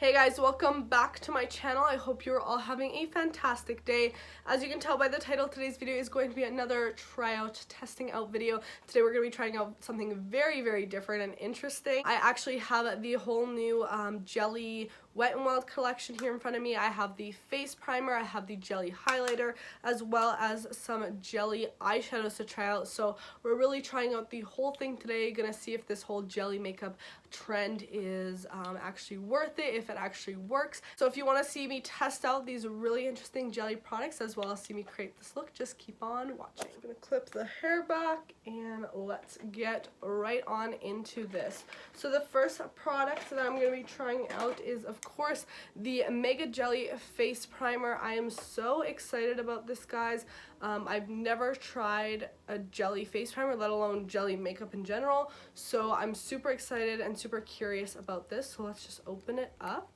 Hey guys, welcome back to my channel. I hope you're all having a fantastic day. As you can tell by the title, today's video is going to be another tryout, testing out video. Today we're going to be trying out something very different and interesting. I actually have the whole new jelly Wet n Wild collection here in front of me. I have the face primer, I have the jelly highlighter, as well as some jelly eyeshadows to try out. So we're really trying out the whole thing today. Gonna see if this whole jelly makeup trend is actually worth it, if it actually works. So if you want to see me test out these really interesting jelly products as well as see me create this look, just keep on watching. I'm gonna clip the hair back and let's get right on into this. So the first product that I'm gonna be trying out is of course the Mega Jelly face primer. I am so excited about this, guys. I've never tried a jelly face primer, let alone jelly makeup in general, so I'm super excited and super curious about this. So let's just open it up.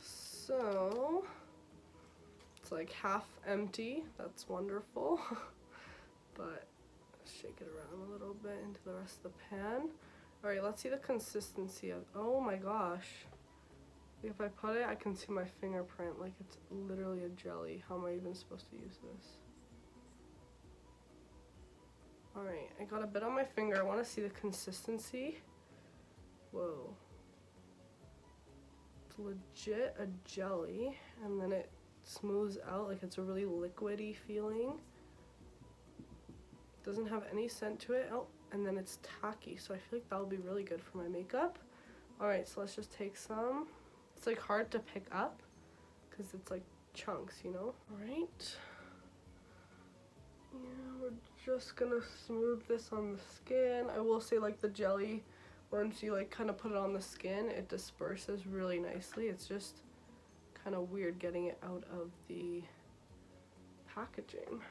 So it's like half empty. That's wonderful. But shake it around a little bit into the rest of the pan. All right, let's see the consistency of, oh my gosh. If I put it, I can see my fingerprint, like it's literally a jelly. How am I even supposed to use this? All right, I got a bit on my finger. I want to see the consistency. Whoa. It's legit a jelly, and then it smooths out, like it's a really liquidy feeling. Doesn't have any scent to it. Oh, and then it's tacky, so I feel like that'll be really good for my makeup. All right, so let's just take some. It's like hard to pick up because it's like chunks, you know? All right. Yeah, we're just gonna smooth this on the skin. I will say, like, the jelly, once you like kind of put it on the skin, it disperses really nicely. It's just kind of weird getting it out of the packaging.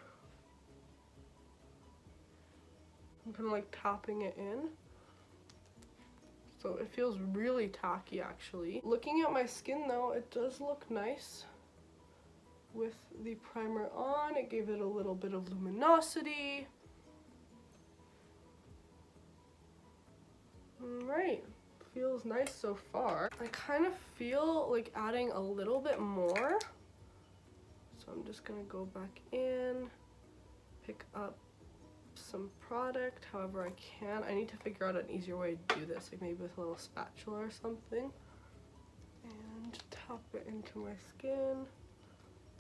I'm kind of like tapping it in. So it feels really tacky actually. Looking at my skin though, it does look nice with the primer on. It gave it a little bit of luminosity. Alright, feels nice so far. I kind of feel like adding a little bit more. So I'm just gonna go back in, pick up some product however I can. I need to figure out an easier way to do this, like maybe with a little spatula or something, and tap it into my skin.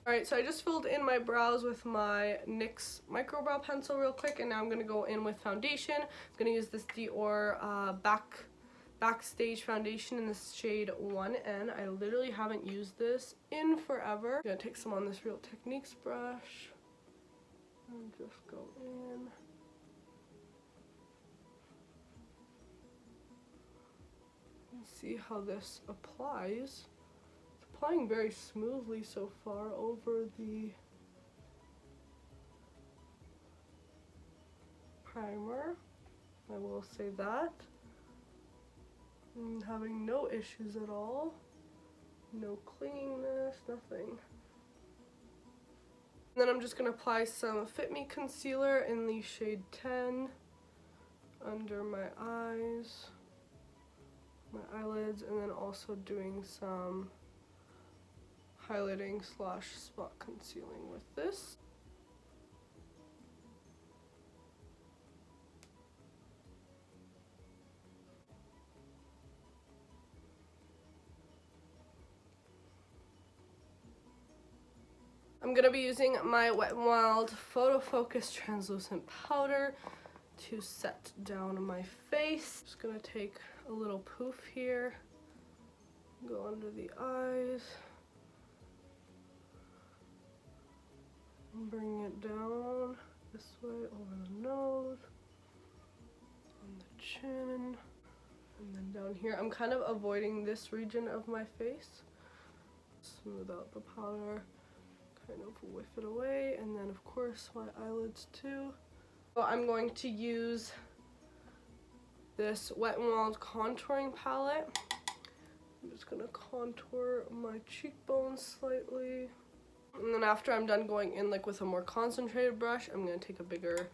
Alright, so I just filled in my brows with my NYX micro brow pencil real quick, and now I'm gonna go in with foundation. I'm gonna use this Dior Backstage foundation in this shade 1N. I literally haven't used this in forever. I'm gonna take some on this Real Techniques brush and just go in. See how this applies. It's applying very smoothly so far over the primer. I will say that. I'm having no issues at all. No clinginess, nothing. And then I'm just going to apply some Fit Me concealer in the shade 10 under my eyes, my eyelids, and then also doing some highlighting slash spot concealing with this. I'm going to be using my Wet n Wild Photo Focus Translucent Powder to set down my face. Just going to take a little poof here, go under the eyes, and bring it down this way over the nose, on the chin, and then down here. I'm kind of avoiding this region of my face. Smooth out the powder, kind of whiff it away, and then of course my eyelids too. So I'm going to use this Wet n Wild contouring palette. I'm just gonna contour my cheekbones slightly, and then after I'm done going in like with a more concentrated brush, I'm gonna take a bigger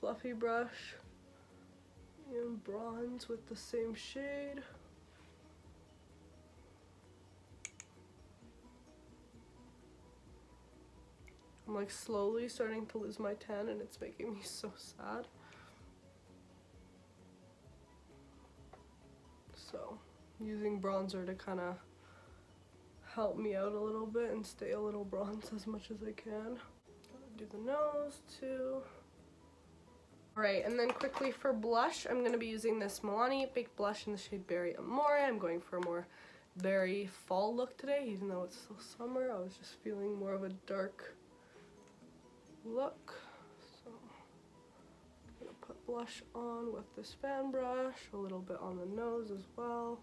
fluffy brush And bronze with the same shade. I'm like slowly starting to lose my tan and it's making me so sad. So using bronzer to kind of help me out a little bit and stay a little bronze as much as I can. Do the nose too. Alright, and then quickly for blush, I'm going to be using this Milani Baked Blush in the shade Berry Amore. I'm going for a more berry fall look today, even though it's still summer. I was just feeling more of a dark look. So I'm going to put blush on with this fan brush, a little bit on the nose as well.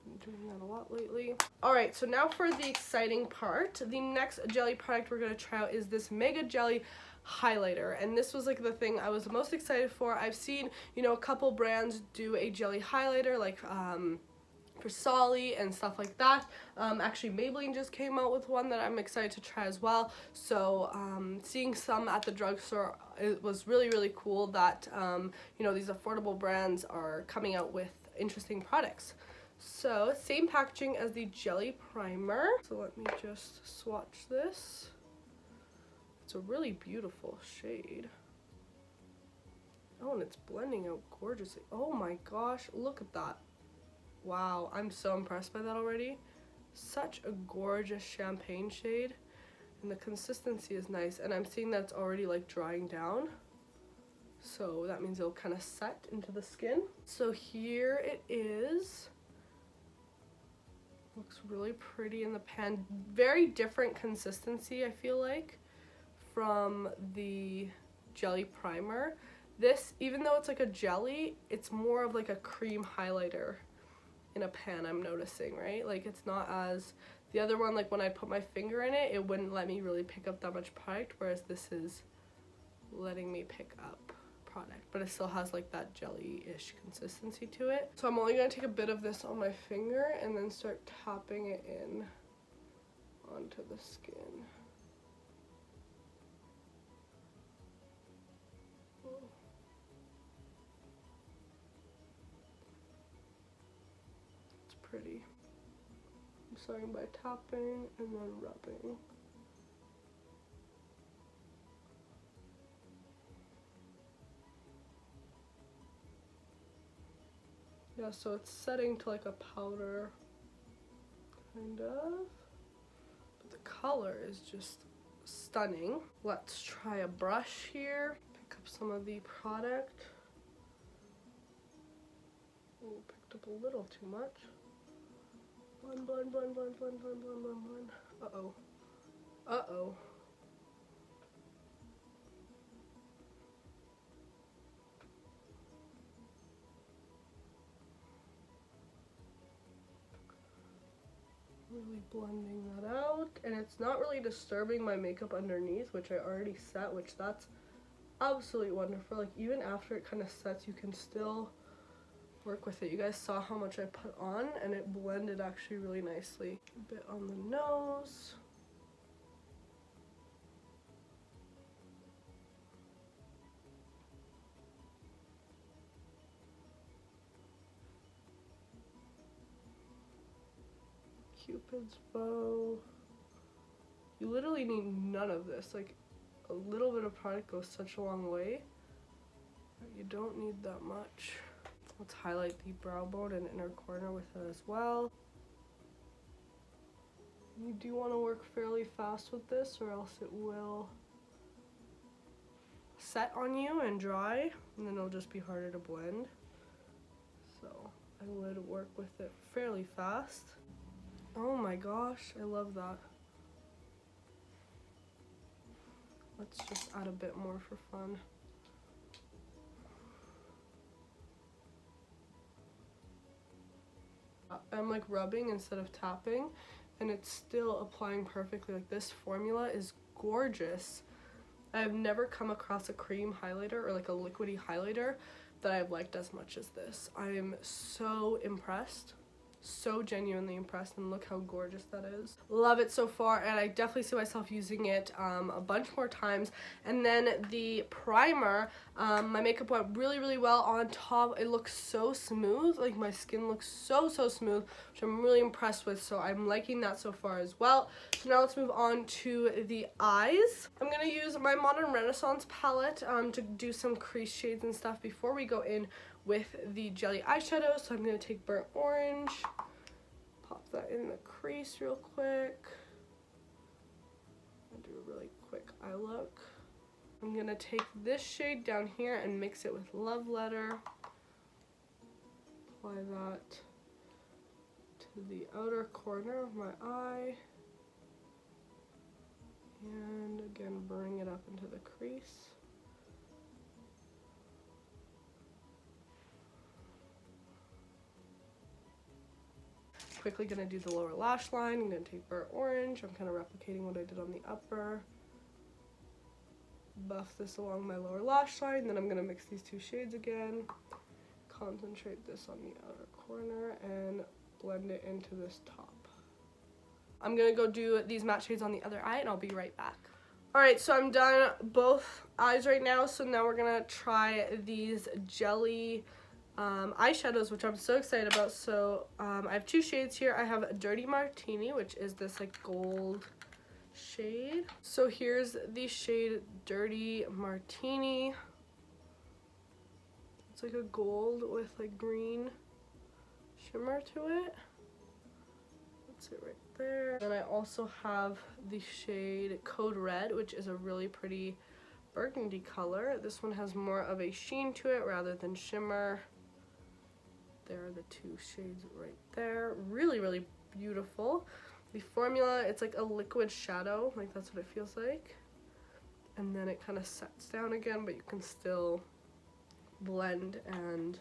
Been doing that a lot lately. Alright, so now for the exciting part. The next jelly product we're going to try out is this Mega Jelly highlighter, and this was like the thing I was the most excited for. I've seen, you know, a couple brands do a jelly highlighter, like for Solly and stuff like that. Actually Maybelline just came out with one that I'm excited to try as well. So seeing some at the drugstore, it was really cool that you know, these affordable brands are coming out with interesting products. So same packaging as the jelly primer. So let me just swatch this. It's a really beautiful shade. Oh, and it's blending out gorgeously. Oh my gosh, look at that. Wow, I'm so impressed by that already. Such a gorgeous champagne shade. And the consistency is nice. And I'm seeing that it's already like drying down. So that means it'll kind of set into the skin. So here it is. Looks really pretty in the pan. Very different consistency, I feel like, from the jelly primer. This, even though it's like a jelly, it's more of like a cream highlighter in a pan, I'm noticing, right? Like it's not as, the other one, like when I put my finger in it, it wouldn't let me really pick up that much product, whereas this is letting me pick up product, but it still has like that jelly-ish consistency to it. So I'm only going to take a bit of this on my finger and then start tapping it in onto the skin. It's pretty. I'm starting by tapping and then rubbing. Yeah, so it's setting to like a powder, kind of. But the color is just stunning. Let's try a brush here. Pick up some of the product. Oh, picked up a little too much. Blend, blend, blend, blend, blend, blend, blend, blend, blend. Uh-oh. Uh-oh. Really blending that out, and it's not really disturbing my makeup underneath, which I already set, which that's absolutely wonderful. Like even after it kind of sets, you can still work with it. You guys saw how much I put on, and it blended actually really nicely. A bit on the nose. Cupid's bow. You literally need none of this. Like a little bit of product goes such a long way. You don't need that much. Let's highlight the brow bone and inner corner with it as well. You do want to work fairly fast with this, or else it will set on you and dry, and then it'll just be harder to blend. So I would work with it fairly fast. Oh my gosh, I love that. Let's just add a bit more for fun. I'm like rubbing instead of tapping, and it's still applying perfectly. Like this formula is gorgeous. I've never come across a cream highlighter or like a liquidy highlighter that I've liked as much as this. I am so impressed. so genuinely impressed, and look how gorgeous that is. Love it so far, and I definitely see myself using it a bunch more times. And then the primer, my makeup went really well on top. It looks so smooth, like my skin looks so smooth, which I'm really impressed with, so I'm liking that so far as well. So now let's move on to the eyes. I'm gonna use my Modern Renaissance palette to do some crease shades and stuff before we go in with the jelly eyeshadow. So I'm going to take burnt orange, pop that in the crease real quick, and do a really quick eye look. I'm going to take this shade down here and mix it with Love Letter, apply that to the outer corner of my eye, and again bring it up into the crease. Quickly gonna do the lower lash line. I'm gonna take burnt orange. I'm kind of replicating what I did on the upper. Buff this along my lower lash line. Then I'm gonna mix these two shades again. Concentrate this on the outer corner and blend it into this top. I'm gonna go do these matte shades on the other eye, and I'll be right back. Alright, so I'm done both eyes right now. So now we're gonna try these jelly eyeshadows, which I'm so excited about. So I have two shades here. I have Dirty Martini, which is this like gold shade. So here's the shade Dirty Martini. It's like a gold with like green shimmer to it. That's it right there. Then I also have the shade Code Red, which is a really pretty burgundy color. This one has more of a sheen to it rather than shimmer. There are the two shades right there. Really beautiful. The formula, it's like a liquid shadow, like that's what it feels like. And then it kind of sets down again, but you can still blend and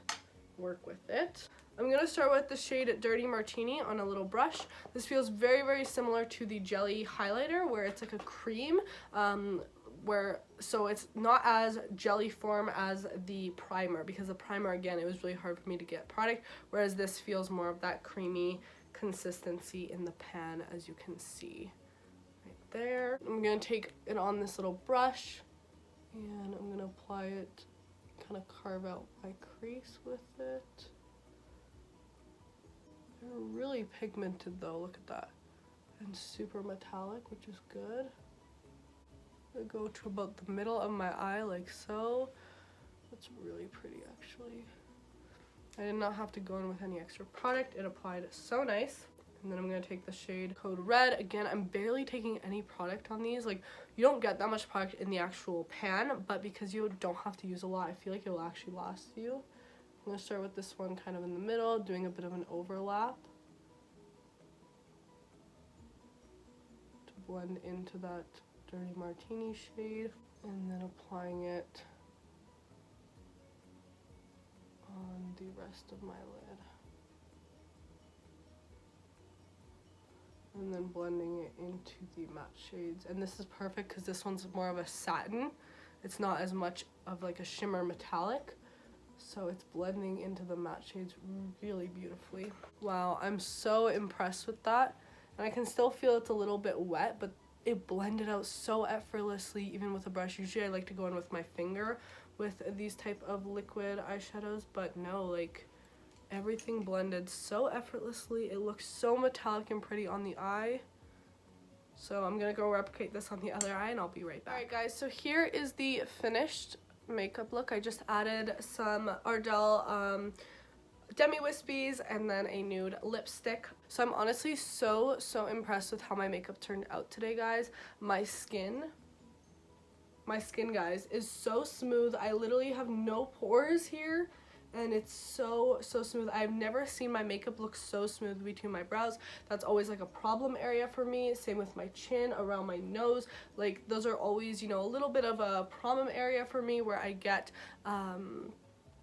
work with it. I'm gonna start with the shade Dirty Martini on a little brush. This feels very similar to the jelly highlighter, where it's like a cream, so it's not as jelly form as the primer, because the primer, again, it was really hard for me to get product, whereas this feels more of that creamy consistency in the pan, as you can see right there. I'm gonna take it on this little brush, and I'm gonna apply it, kind of carve out my crease with it. They're really pigmented though, look at that, and super metallic, which is good. I go to about the middle of my eye like so. That's really pretty actually. I did not have to go in with any extra product. It applied so nice. And then I'm going to take the shade Code Red. Again, I'm barely taking any product on these. Like, you don't get that much product in the actual pan, but because you don't have to use a lot, I feel like it will actually last you. I'm going to start with this one kind of in the middle, doing a bit of an overlap to blend into that Dirty Martini shade, and then applying it on the rest of my lid, and then blending it into the matte shades. And this is perfect because this one's more of a satin. It's not as much of like a shimmer metallic, so it's blending into the matte shades really beautifully. Wow, I'm so impressed with that, and I can still feel it's a little bit wet, but it blended out so effortlessly even with a brush. Usually I like to go in with my finger with these type of liquid eyeshadows, but no, like everything blended so effortlessly. It looks so metallic and pretty on the eye. So I'm gonna go replicate this on the other eye, and I'll be right back. Alright guys, so here is the finished makeup look. I just added some Ardell demi wispies and then a nude lipstick. So I'm honestly so impressed with how my makeup turned out today, guys. My skin, guys, is so smooth. I literally have no pores here, and it's so smooth. I've never seen my makeup look so smooth between my brows. That's always like a problem area for me. Same with my chin, around my nose. Like, those are always, you know, a little bit of a problem area for me, where I get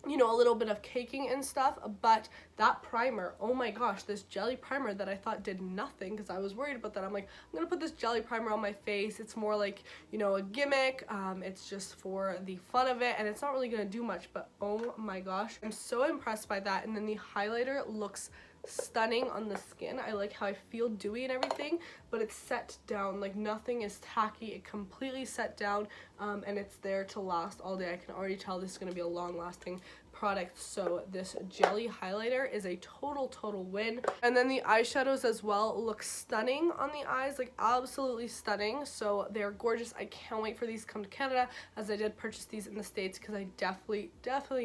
you know, a little bit of caking and stuff. But that primer, oh my gosh, this jelly primer that I thought did nothing, because I was worried about that. I'm like, I'm gonna put this jelly primer on my face. It's more like, you know, a gimmick. It's just for the fun of it, and it's not really gonna do much, but oh my gosh, I'm so impressed by that. And then the highlighter looks stunning on the skin. I like how I feel dewy and everything, but it's set down, like nothing is tacky. It completely set down, and it's there to last all day. I can already tell this is going to be a long-lasting product, so this jelly highlighter is a total win. And then the eyeshadows as well look stunning on the eyes, like absolutely stunning. So they're gorgeous. I can't wait for these to come to Canada, as I did purchase these in the States, because I definitely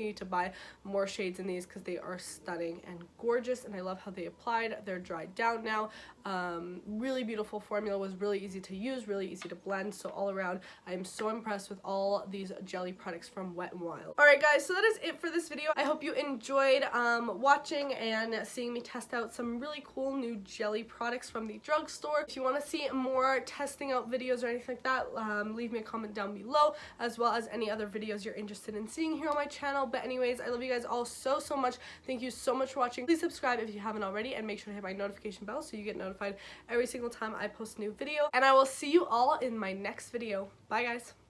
need to buy more shades in these because they are stunning and gorgeous, and I love how they applied. They're dried down now. Really beautiful formula, was really easy to use, really easy to blend. So all around, I am so impressed with all these jelly products from Wet n Wild. Alright guys, so that is it for this video. I hope you enjoyed watching and seeing me test out some really cool new jelly products from the drugstore. If you want to see more testing out videos or anything like that, leave me a comment down below, as well as any other videos you're interested in seeing here on my channel. But anyways, I love you guys all so much. Thank you so much for watching. Please subscribe if you haven't already, and make sure to hit my notification bell so you get notified every single time I post a new video. And I will see you all in my next video. Bye guys.